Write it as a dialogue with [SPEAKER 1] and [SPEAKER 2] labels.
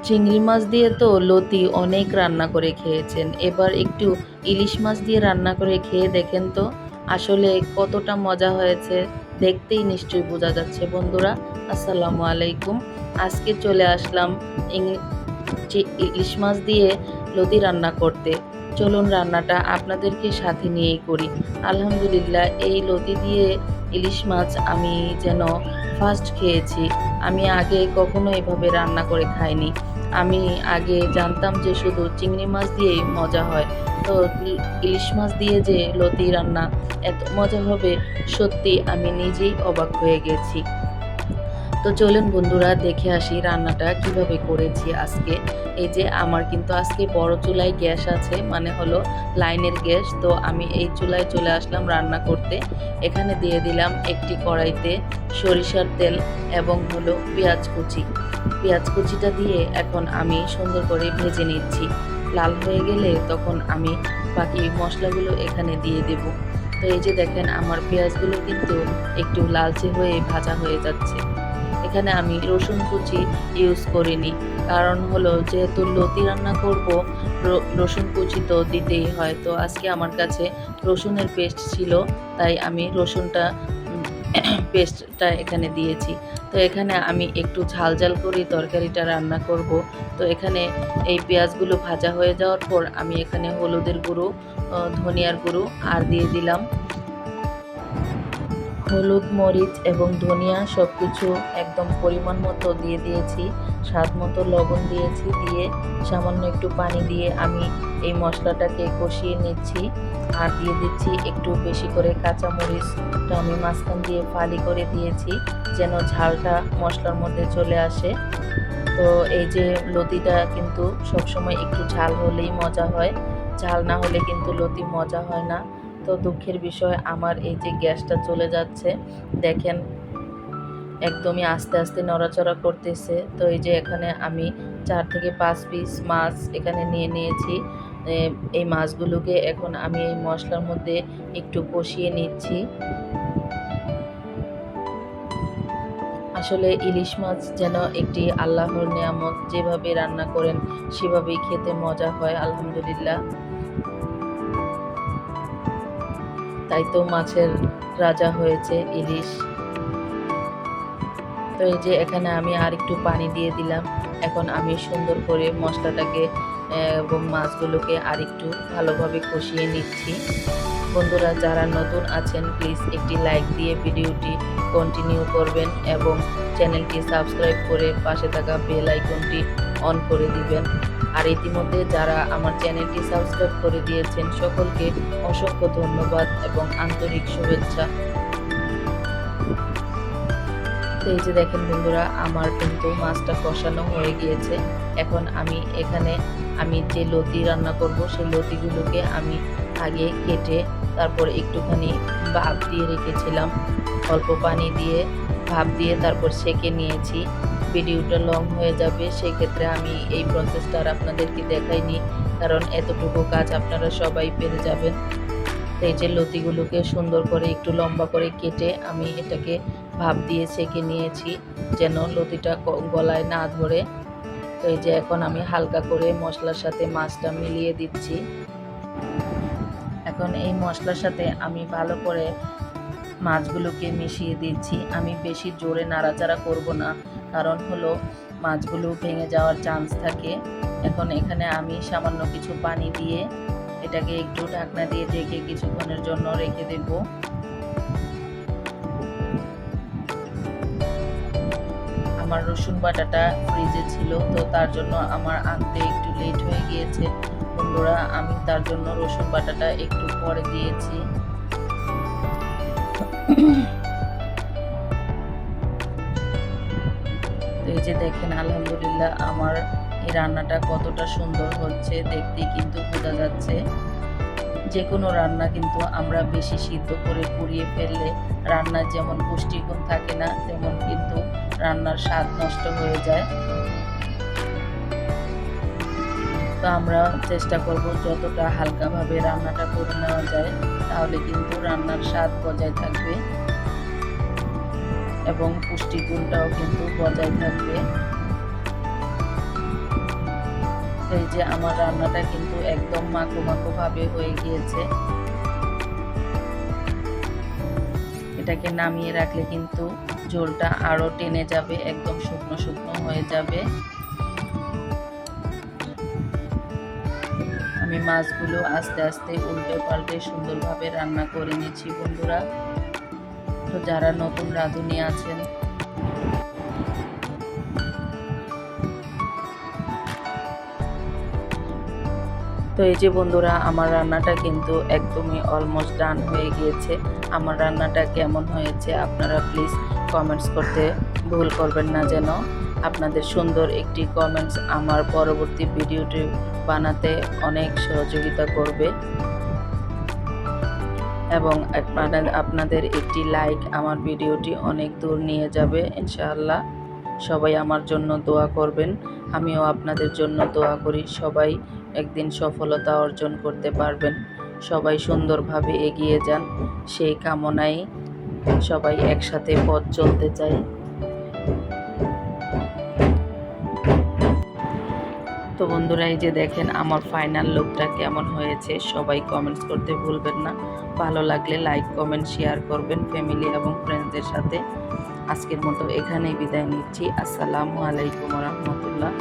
[SPEAKER 1] চিংড়ি মাছ দিয়ে তো লতি অনেক রান্না করে খেয়েছেন, এবার একটু ইলিশ মাছ দিয়ে রান্না করে খেয়ে দেখেন তো আসলে কতটা মজা হয়েছে। দেখতেই নিশ্চয়ই বোঝা যাচ্ছে। বন্ধুরা, আসসালামু আলাইকুম। আজকে চলে আসলাম ইলিশ মাছ দিয়ে লতি রান্না করতে। চলুন রান্নাটা আপনাদেরকে সাথে নিয়েই করি। আলহামদুলিল্লাহ, এই লতি দিয়ে ইলিশ মাছ আমি যেন ফার্স্ট খেয়েছি। আমি আগে কখনো এভাবে রান্না করে খাইনি। আমি আগে জানতাম যে শুধু চিংড়ি মাছ দিয়েই মজা হয়, তো ইলিশ মাছ দিয়ে যে লতি রান্না এত মজা হবে, সত্যি আমি নিজেই অবাক হয়ে গেছি। তো চলুন বন্ধুরা, দেখে আসি রান্নাটা কিভাবে করেছি আজকে। এই যে আমার কিন্তু আজকে বড় চুলায় গ্যাস আছে, মানে হলো লাইনের গ্যাস। তো আমি এই চুলায় চলে আসলাম রান্না করতে। এখানে দিয়ে দিলাম একটি কড়াইতে সরিষার তেল এবং হলো পেঁয়াজ কুচি। পেঁয়াজ কুচিটা দিয়ে এখন আমি সুন্দর করে ভেজে নিচ্ছি। লাল হয়ে গেলে তখন আমি বাকি মশলাগুলো এখানে দিয়ে দেব। তো এই যে দেখেন, আমার পেঁয়াজগুলো কিন্তু একটু লালচে হয়ে ভাজা হয়ে যাচ্ছে। এখানে আমি রসুন কুচি ইউজ করিনি, কারণ হলো যেহেতু লতি রান্না করব, রসুন কুচি তো দিতেই হয়। তো আজকে আমার কাছে রসুনের পেস্ট ছিল, তাই আমি রসুনটা পেস্টটা এখানে দিয়েছি। তো এখানে আমি একটু ঝাল ঝাল করে তরকারিটা রান্না করব। তো এখানে এই পেঁয়াজগুলো ভাজা হয়ে যাওয়ার পর আমি এখানে হলুদের গুঁড়ো, ধনিয়ার গুঁড়ো আর দিয়ে দিলাম হলুদ, মরিচ এবং ধনিয়া সব কিছু একদম পরিমাণ মতো দিয়ে দিয়েছি। স্বাদ মতো লবণ দিয়েছি, দিয়ে সামান্য একটু পানি দিয়ে আমি এই মশলাটাকে কষিয়ে নিচ্ছি। আর দিয়ে দিচ্ছি একটু বেশি করে কাঁচামরিচটা আমি মাঝখান দিয়ে ফালি করে দিয়েছি, যেন ঝালটা মশলার মধ্যে চলে আসে। তো এই যে লতিটা কিন্তু সবসময় একটু ঝাল হলেই মজা হয়, ঝাল না হলে কিন্তু লতি মজা হয় না। তো দুঃখের বিষয়, আমার এই যে গ্যাসটা চলে যাচ্ছে, দেখেন একদমই আস্তে আস্তে নড়াচড়া করতেছে। তো এই যে এখানে আমি 4 থেকে 5 পিস মাছ এখানে নিয়ে নিয়েছি। এই মাছগুলোকে এখন আমি এই মশলার মধ্যে একটু কষিয়ে নিচ্ছি। আসলে ইলিশ মাছ যেন একটি আল্লাহর নেয়ামত, যেভাবে রান্না করেন সেভাবেই খেতে মজা হয় আলহামদুলিল্লাহ। তাই তো মাছের রাজা হয়েছে ইলিশ। তো এই যে এখানে আমি আর একটু পানি দিয়ে দিলাম। এখন আমি সুন্দর করে মশলাটাকে এবং মাছগুলোকে আর একটু ভালোভাবে কষিয়ে নিচ্ছি। বন্ধুরা, যারা নতুন আছেন প্লিজ একটি লাইক দিয়ে ভিডিওটি কন্টিনিউ করবেন এবং চ্যানেলটি সাবস্ক্রাইব করে পাশে থাকা বেল আইকনটি অন করে দিবেন। আর ইতিমধ্যে যারা আমার চ্যানেলটি সাবস্ক্রাইব করে দিয়েছেন সকলকে অসংখ্য ধন্যবাদ এবং আন্তরিক শুভেচ্ছা। তো এই যে দেখেন বন্ধুরা, আমার কিন্তু মাছটা কষানো হয়ে গিয়েছে। এখন আমি এখানে যে লতি রান্না করব সেই লতিগুলোকে আমি আগে কেটে তারপর একটুখানি ভাপ দিয়ে রেখেছিলাম, অল্প পানি দিয়ে ভাপ দিয়ে তারপর সেঁকে নিয়েছি। ভিডিওটা লং হয়ে যাবে, সেক্ষেত্রে আমি এই প্রসেসটা আর আপনাদেরকে দেখাইনি, কারণ এতটুকু কাজ আপনারা সবাই পেরে যাবেন। তো এই যে লতিগুলোকে সুন্দর করে একটু লম্বা করে কেটে আমি এটাকে ভাপ দিয়ে সেঁকে নিয়েছি, যেন লতিটা গলায় না ধরে। তো এই যে এখন আমি হালকা করে মশলার সাথে মাছটা মিলিয়ে দিচ্ছি। এখন এই মশলার সাথে আমি ভালো করে মাছগুলোকে মিশিয়ে দিচ্ছি। আমি বেশি জোরে নাড়াচাড়া করব না, কারণ হলো মাছগুলো ভেঙে যাওয়ার চান্স থাকে। এখন এখানে আমি সামান্য কিছু পানি দিয়ে এটাকে একটু ঢাকনা দিয়ে ঢেকে কিছুক্ষণের জন্য রেখে দেব। আমার রসুন বাটাটা ফ্রিজে ছিল, তো তার জন্য আমার আনতে একটু লেট হয়ে গিয়েছে বন্ধুরা, আমি তার জন্য রসুন বাটাটা একটু পরে দিয়েছি। তো এই যে দেখেন, আলহামদুলিল্লাহ আমার এই রান্নাটা কতটা সুন্দর হচ্ছে, দেখতে কিন্তু বোঝা যাচ্ছে। যে কোনো রান্না কিন্তু আমরা বেশি সিদ্ধ করে পুড়িয়ে ফেললে রান্নার যেমন পুষ্টিগুণ থাকে না, তেমন কিন্তু রান্নার স্বাদ নষ্ট হয়ে যায়। তো আমরা চেষ্টা করব যতটা হালকাভাবে রান্নাটা করে নেওয়া যায়, তাহলে কিন্তু রান্নার স্বাদ বজায় থাকবে এবং পুষ্টিগুণটাও কিন্তু বজায় থাকবে। এই যে আমার রান্নাটা কিন্তু একদম মাখো মাখো ভাবে হয়ে গিয়েছে। এটাকে নামিয়ে রাখলে কিন্তু ঝোলটা আরো টেনে যাবে, একদম শুকনো শুকনো হয়ে যাবে। আমি মাছগুলো আস্তে আস্তে উল্টে পাল্টে সুন্দরভাবে রান্না করে নিচ্ছি বন্ধুরা। তো যারা নতুন রাঁধুনি আছেন, তো এই যে বন্ধুরা আমার রান্নাটা কিন্তু একদমই অলমোস্ট ডান হয়ে গিয়েছে। আমার রান্নাটা কেমন হয়েছে আপনারা প্লিজ কমেন্টস করতে ভুল করবেন না যেন। আপনাদের সুন্দর একটি কমেন্টস আমার পরবর্তী ভিডিওটি বানাতে অনেক সহযোগিতা করবে, এবং আপনাদের একটি লাইক আমার ভিডিওটি অনেক দূর নিয়ে যাবে ইনশাআল্লাহ। সবাই আমার জন্য দোয়া করবেন, আমিও আপনাদের জন্য দোয়া করি। সবাই একদিন সফলতা অর্জন করতে পারবেন, সবাই সুন্দরভাবে এগিয়ে যান, সেই কামনায় সবাই একসাথে পথ চলতে চাই। তো বন্ধুরা এই যে দেখেন আমার ফাইনাল লুকটা কেমন হয়েছে, সবাই কমেন্টস করতে ভুলবেন না। ভালো লাগলে লাইক কমেন্ট শেয়ার করবেন ফ্যামিলি এবং ফ্রেন্ডসদের সাথে। আজকের মতো এখানেই বিদায় নিচ্ছি। আসসালামু আলাইকুম ওয়া রাহমাতুল্লাহ।